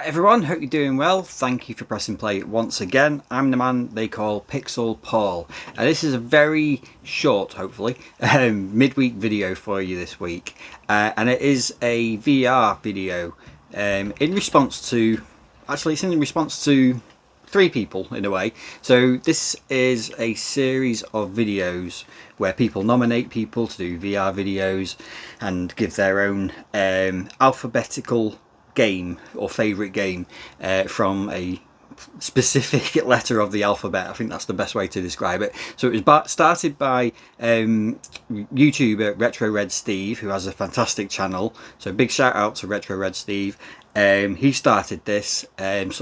Right everyone, hope you're doing well. Thank you for pressing play once again. I'm the man they call Pixel Paul. And this is a very short, hopefully, midweek video for you this week. And it is a VR video in response to, actually it's in response to three people in a way. So this is a series of videos where people nominate people to do VR videos and give their own alphabetical game or favourite game from a specific letter of the alphabet. I think that's the best way to describe it. So it was started by YouTuber Retro Red Steve, who has a fantastic channel. So big shout out to Retro Red Steve. He started this,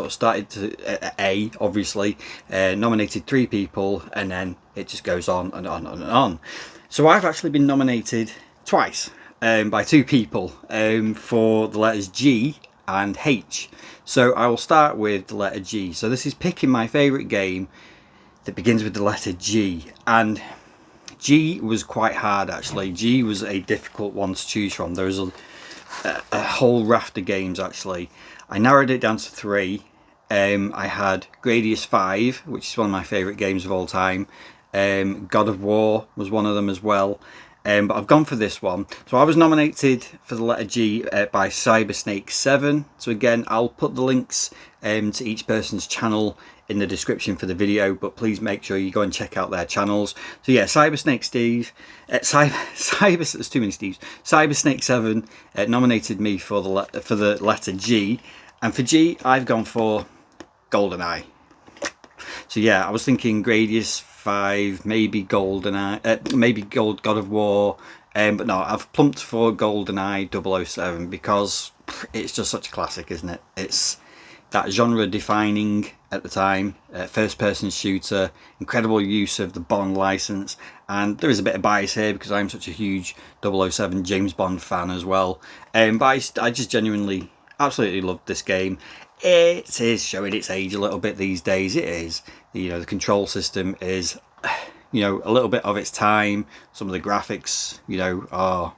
started to obviously nominated three people, and then it just goes on and on and on. So I've actually been nominated twice by two people for the letters G and H. So I will start with the letter G. So this is picking my favourite game that begins with the letter G, and G was quite hard actually. G was a difficult one to choose from. There was a whole raft of games actually. I narrowed it down to three. I had Gradius 5, which is one of my favourite games of all time. God of War was one of them as well. But I've gone for this one. So I was nominated for the letter G by Cybersnake7. So again, I'll put the links to each person's channel in the description for the video, but please make sure you go and check out their channels. So yeah, Cybersnake Steve, there's too many Steves. Cybersnake7 nominated me for the letter G, and for G I've gone for GoldenEye. So yeah, I was thinking Gradius 5, maybe GoldenEye, maybe God of War, but no, I've plumped for GoldenEye 007 because it's just such a classic, isn't it? It's that genre defining at the time, first person shooter, incredible use of the Bond license, and there is a bit of bias here because I'm such a huge 007 James Bond fan as well, but I just genuinely absolutely loved this game. It is showing its age a little bit these days. It is, the control system is, a little bit of its time. Some of the graphics, are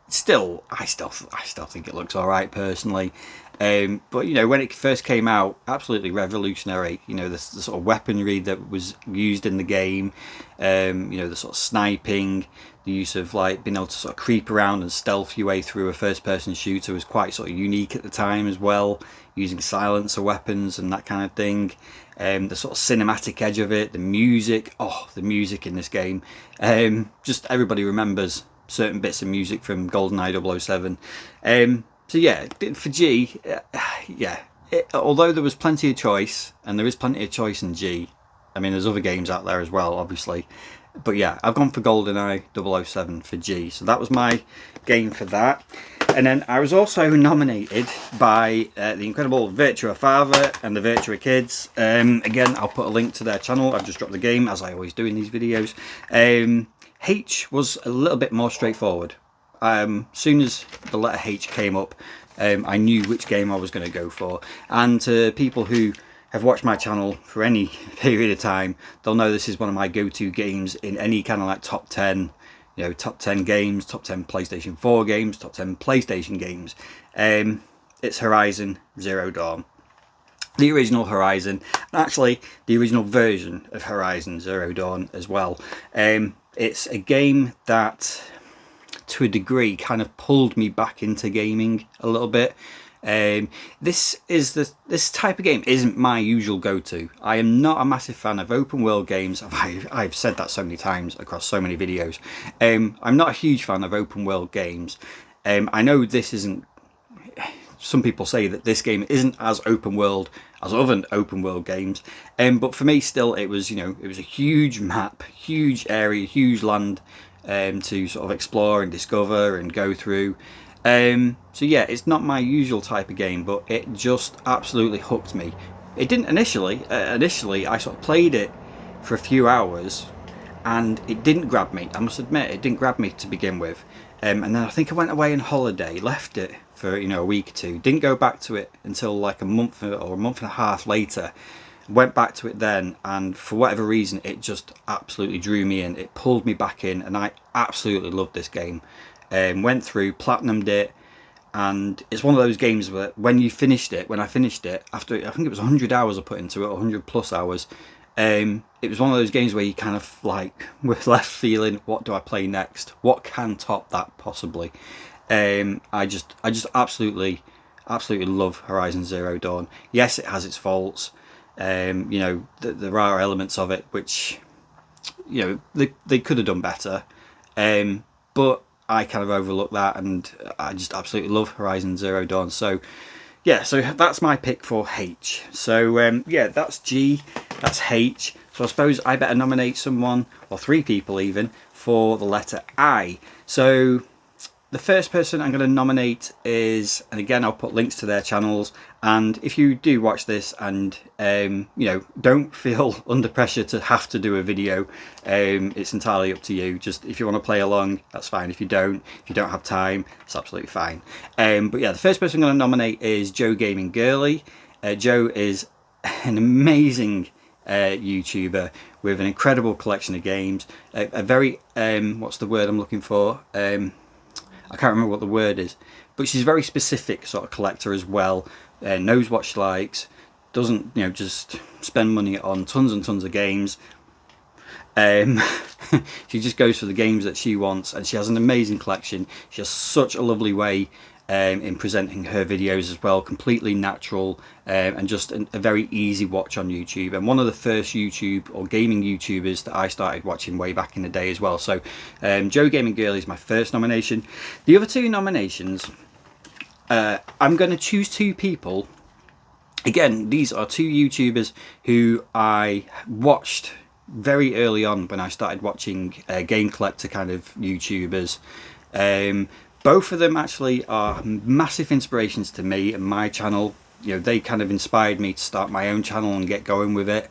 still, I still think it looks all right personally. But when it first came out, absolutely revolutionary. The sort of weaponry that was used in the game, the sort of sniping, the use of like being able to sort of creep around and stealth your way through a first-person shooter was quite sort of unique at the time as well. Using silencer weapons and that kind of thing. The sort of cinematic edge of it, the music. Oh, the music in this game. Just everybody remembers certain bits of music from GoldenEye 007. So yeah, for G, although there was plenty of choice, and there is plenty of choice in G, I mean there's other games out there as well obviously, but yeah, I've gone for GoldenEye 007 for G, so that was my game for that. And then I was also nominated by the incredible Virtua Father and the Virtua Kids. Again, I'll put a link to their channel. I've just dropped the game, as I always do in these videos. H was a little bit more straightforward. Soon as the letter H came up, I knew which game I was going to go for. And to people who have watched my channel for any period of time, they'll know this is one of my go-to games in any kind of like top 10, top 10 games, top 10 PlayStation 4 games, top 10 PlayStation games. It's Horizon Zero Dawn. The original Horizon, and actually the original version of Horizon Zero Dawn as well. It's a game that, to a degree, kind of pulled me back into gaming a little bit. This type of game isn't my usual go-to. I am not a massive fan of open world games. I've said that so many times across so many videos. I'm not a huge fan of open world games. I know this isn't, some people say that this game isn't as open world as other open world games, but for me still it was, it was a huge map, huge area, huge land to sort of explore and discover and go through. So yeah, it's not my usual type of game, but it just absolutely hooked me. It didn't initially. Initially, I sort of played it for a few hours, and it didn't grab me. I must admit, it didn't grab me to begin with. And then I think I went away on holiday, left it for a week or two, didn't go back to it until like a month or a month and a half later. Went back to it then, and for whatever reason, it just absolutely drew me in. It pulled me back in, and I absolutely loved this game. Went through, platinumed it, and it's one of those games where when I finished it, after I think it was 100 hours I put into it, 100 plus hours, it was one of those games where you kind of like were left feeling, what do I play next? What can top that possibly? I just absolutely love Horizon Zero Dawn. Yes, it has its faults. You know, there are elements of it which, you know, they could have done better. But I kind of overlook that, and I just absolutely love Horizon Zero Dawn. So yeah, so that's my pick for H. So yeah, that's G, that's H. So I suppose I better nominate someone, or 3 people even, for the letter I. So the first person I'm going to nominate is, and again I'll put links to their channels, and if you do watch this and you know, don't feel under pressure to have to do a video, it's entirely up to you. Just if you want to play along, that's fine. If you don't have time, it's absolutely fine. But yeah, the first person I'm going to nominate is Joe Gaming Girly. Joe is an amazing YouTuber with an incredible collection of games, a very what's the word I'm looking for, I can't remember what the word is, but she's a very specific sort of collector as well, knows what she likes, doesn't, you know, just spend money on tons and tons of games. She just goes for the games that she wants, and she has an amazing collection. She has such a lovely way in presenting her videos as well, completely natural, and just a very easy watch on YouTube, and one of the first YouTube or gaming YouTubers that I started watching way back in the day as well. So Joe Gaming Girl is my first nomination. The other 2 nominations, I'm going to choose 2 people. Again, these are 2 YouTubers who I watched very early on when I started watching game collector kind of YouTubers. Both of them actually are massive inspirations to me and my channel. You know, they kind of inspired me to start my own channel and get going with it.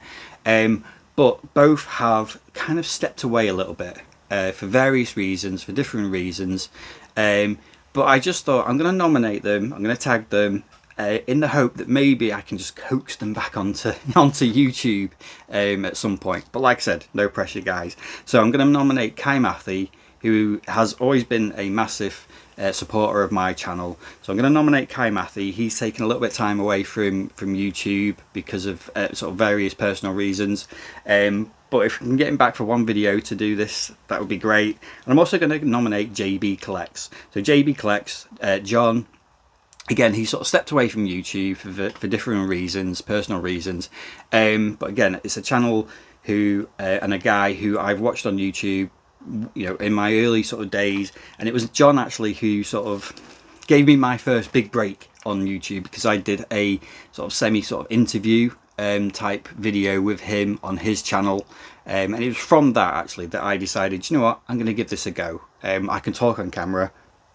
But both have kind of stepped away a little bit for various reasons, for different reasons. But I just thought I'm going to nominate them, I'm going to tag them, in the hope that maybe I can just coax them back onto YouTube at some point. But like I said, no pressure, guys. So I'm going to nominate Kai Mathy, who has always been a massive supporter of my channel. So I'm going to nominate Kai Mathy. He's taken a little bit of time away from YouTube because of sort of various personal reasons. But if I can get him back for one video to do this, that would be great. And I'm also going to nominate JB Collects. So JB Collects, John, again, he sort of stepped away from YouTube for different reasons, personal reasons. But again, it's a channel who and a guy who I've watched on YouTube, you know, in my early sort of days, and it was John actually who sort of gave me my first big break on YouTube, because I did a sort of interview type video with him on his channel, and it was from that actually that I decided, you know what, I'm going to give this a go. I can talk on camera,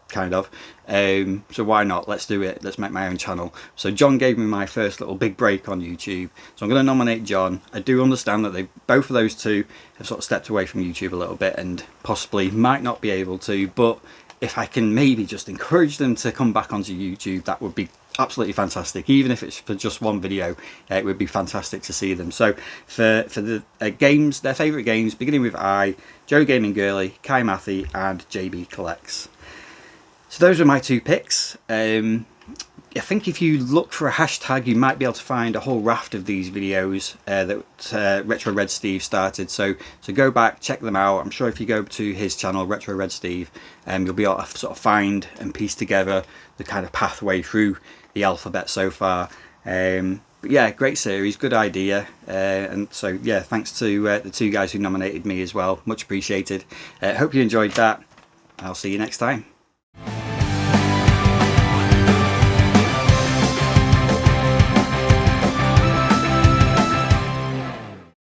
kind of, so why not, let's do it, let's make my own channel. So John gave me my first little big break on YouTube, so I'm going to nominate John. I do understand that both of those 2 have sort of stepped away from YouTube a little bit and possibly might not be able to, but if I can maybe just encourage them to come back onto YouTube, that would be absolutely fantastic. Even if it's for just one video, it would be fantastic to see them. So for the games, their favourite games, beginning with I, Joe Gaming Girly, Kai Mathy and JB Collects. So those are my 2 picks. I think if you look for a hashtag, you might be able to find a whole raft of these videos that Retro Red Steve started. So go back, check them out. I'm sure if you go to his channel, Retro Red Steve, you'll be able to sort of find and piece together the kind of pathway through the alphabet so far. But yeah, great series, good idea, and so yeah, thanks to the 2 guys who nominated me as well, much appreciated. Hope you enjoyed that. I'll see you next time.